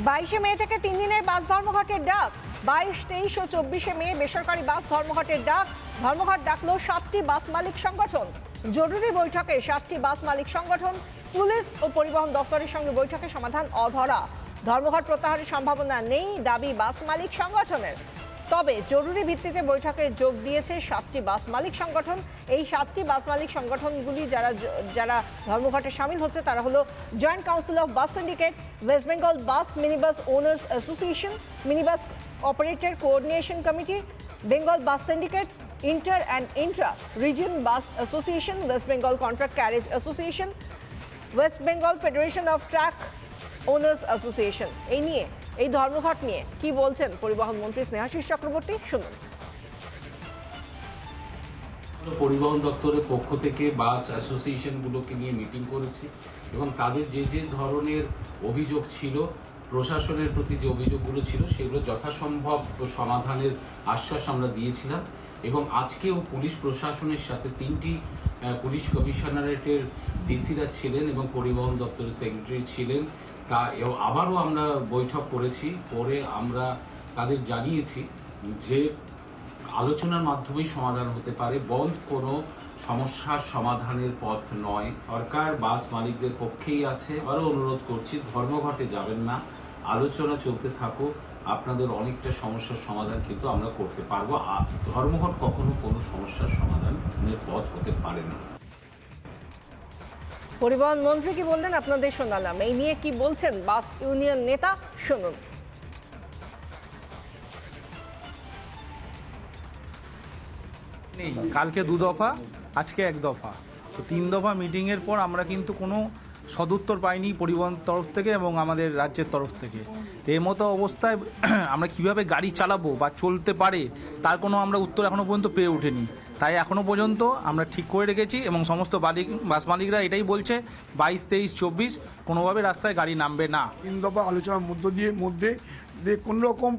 22 মে থেকে 3 দিনের বাস ধর্মঘটের ডাক। 22, 23 ও 24 মে বেসরকারি বাস ধর্মঘটের ডাক। ধর্মঘট ডাকলো 7টি বাস মালিক সংগঠন। জরুরি বৈঠকে 7টি বাস মালিক সংগঠন, পুলিশ ও পরিবহন দপ্তরের সঙ্গে বৈঠকে সমাধান অধরা। ধর্মঘট প্রত্যাহারের সম্ভাবনা নেই দাবি বাস মালিক সংগঠনের। তবে জরুরি ভিত্তিতে বৈঠকে যোগ দিয়েছে 7টি বাস মালিক সংগঠন। এই 7টি বাস মালিক সংগঠনগুলি যারা ধর্মঘটে সামিল হচ্ছে তারা হলো joint council of bus syndicate, West Bengal bus minibus owners association, minibus operator coordination committee, Bengal bus syndicate, inter and Intra region bus association, West Bengal contract carriage association, West Bengal federation of truck owners association. এই ধর্মঘট নিয়ে কি বলছেন পরিবহন মন্ত্রী স্নেহাশিস চক্রবর্তী, শুনুন। পরিবহন দপ্তরের পক্ষ থেকে বাস অ্যাসোসিয়েশনগুলোকে নিয়ে মিটিং করেছি এবং তাদের যে যে ধরনের অভিযোগ ছিল, প্রশাসনের প্রতি যে অভিযোগগুলো ছিল সেগুলো যথাসম্ভব সমাধানের আশ্বাস আমরা দিয়েছিলাম। এবং আজকেও পুলিশ প্রশাসনের সাথে 3টি পুলিশ কমিশনারেটের ডিসিরা ছিলেন এবং পরিবহন দপ্তরের সেক্রেটারি ছিলেন। তা আবারও আমরা বৈঠক করেছি, পরে আমরা তাদের জানিয়েছি যে আলোচনার মাধ্যমেই সমাধান হতে পারে, বন্ধ কোনো সমস্যার সমাধানের পথ নয়। সরকার বাস মালিকদের পক্ষেই আছে। আরও অনুরোধ করছি, ধর্মঘটে যাবেন না, আলোচনা চলতে থাকুক, আপনাদের অনেকটা সমস্যার সমাধান কিন্তু আমরা করতে পারবো। ধর্মঘট কখনো কোনো সমস্যার সমাধানের পথ হতে পারে না। পরিবহন মন্ত্রী কি বললেন আপনাদের শোনালাম। এই নিয়ে কি বলছেন বাস ইউনিয়ন নেতা, শুনুন। কালকে 2 দফা, আজকে 1 দফা, তো 3 দফা মিটিংয়ের পর আমরা কিন্তু কোনো সদুত্তর পাইনি পরিবহন তরফ থেকে এবং আমাদের রাজ্যের তরফ থেকে। এই মতো অবস্থায় আমরা কিভাবে গাড়ি চালাবো বা চলতে পারে তার কোনো আমরা উত্তর এখনও পর্যন্ত পেয়ে ওঠেনি। তাই এখনও পর্যন্ত আমরা ঠিক করে রেখেছি এবং সমস্ত বাস মালিকরা এটাই বলছে 22, 23, 24 কোনোভাবে রাস্তায় গাড়ি নামবে না। 3 দফা আলোচনার মধ্যে কোনো রকম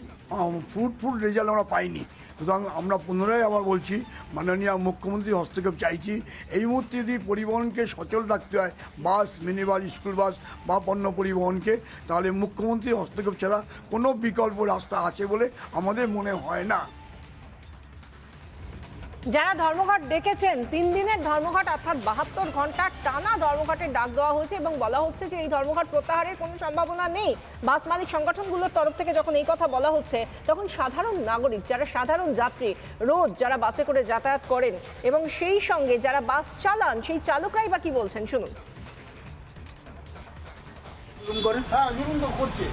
ফুড রেজাল্ট আমরা পাইনি। সুতরাং আমরা পুনরায় আবার বলছি, মাননীয় মুখ্যমন্ত্রী হস্তক্ষেপ চাইছি। এই মুহূর্তে যদি পরিবহনকে সচল রাখতে হয়, বাস, মিনি বাস, স্কুল বাস বা পণ্য পরিবহনকে, তাহলে মুখ্যমন্ত্রীর হস্তক্ষেপ ছাড়া কোনো বিকল্প রাস্তা আছে বলে আমাদের মনে হয় না। যারা ধর্মঘট ডেকেছেন, 3 দিনের ধর্মঘট অর্থাৎ 72 ঘন্টার টানা ধর্মঘটের ডাক দেওয়া হয়েছে এবং বলা হচ্ছে যে এই ধর্মঘট প্রত্যাহারের কোনো সম্ভাবনা নেই। বাস মালিক সংগঠনগুলোর তরফ থেকে যখন এই কথা বলা হচ্ছে, তখন সাধারণ নাগরিক, যারা সাধারণ যাত্রী, রোজ যারা বাসে করে যাতায়াত করেন এবং সেই সঙ্গে যারা বাস চালান, সেই চালকরাই বা কি বলছেন, শুনুন। জুলুম তো করছে,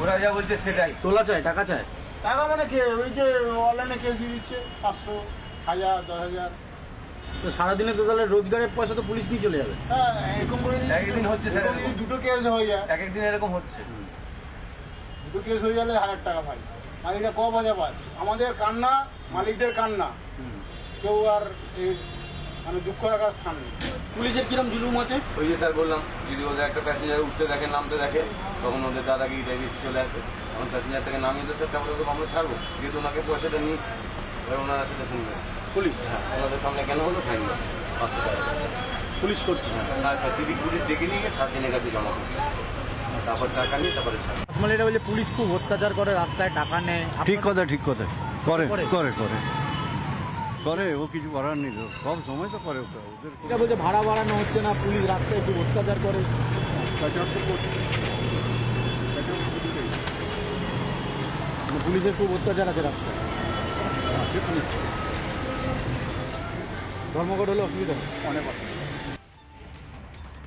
ওরা যা বলছে সেটাই। তোলা চায়, টাকা চায়। টাকা মানে কে, ওই যে অনলাইনে কেস দিয়ে দিচ্ছে 500, 1000, 10,000। তো সারাদিনে তো তাহলে রোজগারের পয়সা তো পুলিশ নিয়ে চলে যাবে। হ্যাঁ, এরকম করে একদিন হচ্ছে স্যার, দুটো কেস হয়ে যায়, এক একদিন এরকম হচ্ছে। দুটো কেস হয়ে গেলে 1000 টাকা ভাই। মালিকরা ক বাজা পায়, আমাদের কান্না, মালিকদের কান্না, কেউ আর মানে দুঃখ রাখার স্থান নেই। পুলিশের কিরম জুলুম আছে? ওই যে স্যার বললাম, যদি ওদের একটা প্যাসেঞ্জার উঠতে দেখে, নামতে দেখে, তখন ওদের দাদাগিরি বেশি চলে আসে। তখন প্যাসেঞ্জার থেকে নামিয়ে তো স্যার তারপরে তো আমরা ছাড়বো, যেহেতু ওনাকে পয়সাটা নিয়েছি, এবার ওনারা সেটা শুনবে। পুলিশ ওনাদের সামনে কেন হলো ফাইন 500 টাকা পুলিশ করছে। হ্যাঁ, সিভিক পুলিশ ডেকে নিয়ে গিয়ে 7 দিনের কাছে জমা করছে, তারপর টাকা নিয়ে তারপরে ছাড়। এটা বলে পুলিশ খুব অত্যাচার করে, রাস্তায় টাকা নেয়। ঠিক কথা করে করে করে করে ও কিছু করার নেই, সব সময় তো করে। এটা বলছে ভাড়া বাড়ানো হচ্ছে না, পুলিশ রাস্তায় খুব অত্যাচার করে। পুলিশের খুব অত্যাচার আছে রাস্তায়। ধর্মঘট হলে অসুবিধা অনেক।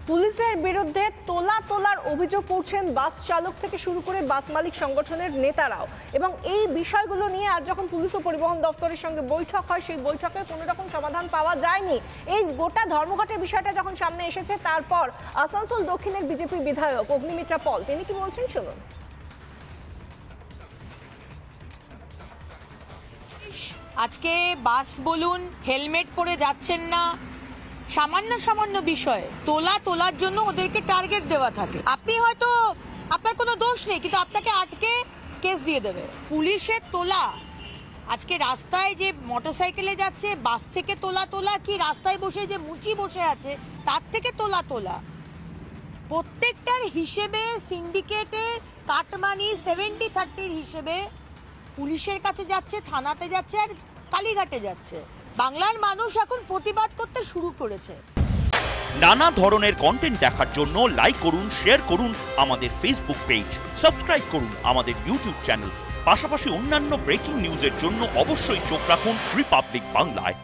পুলিশের বিরুদ্ধে তোলার অভিযোগ করছেন বাস চালক থেকে শুরু করে বাস মালিক সংগঠনের নেতারাও। এবং এই বিষয়গুলো নিয়ে আজ যখন পুলিশ ও পরিবহন দপ্তরের সঙ্গে বৈঠক হয়, সেই বৈঠকে কোনো রকম সমাধান পাওয়া যায়নি। এই গোটা ধর্মঘটের বিষয়টা যখন সামনে এসেছে, তারপর আসানসোল দক্ষিণের বিজেপি বিধায়ক অগ্নিমিত্রা পল তিনি কি বলছেন, শুনুন। আজকে বাস বলুন, হেলমেট পরে যাচ্ছেন না, সামান্য বিষয়ে তোলার জন্য ওদেরকে টার্গেট দেওয়া থাকে। আপনি হয়তো আপনার কোনো দোষ নেই, কিন্তু আপনাকে আটকে কেস দিয়ে দেবে। পুলিশের তোলা আজকে রাস্তায় যে মোটরসাইকেলে যাচ্ছে, বাস থেকে তোলা কি রাস্তায় বসে যে মুচি বসে আছে তার থেকে তোলা প্রত্যেকটার হিসেবে সিন্ডিকেটে কাটমানি 70-30 হিসেবে পুলিশের কাছে যাচ্ছে, থানাতে যাচ্ছে আর কালীঘাটে যাচ্ছে। বাংলার মানুষ এখন প্রতিবাদ করতে শুরু করেছে। নানা ধরনের কন্টেন্ট দেখার জন্য লাইক করুন, শেয়ার করুন আমাদের ফেসবুক পেজ, সাবস্ক্রাইব করুন আমাদের ইউটিউব চ্যানেল। পাশাপাশি অন্যান্য ব্রেকিং নিউজের জন্য অবশ্যই চোখ রাখুন রিপাবলিক বাংলায়।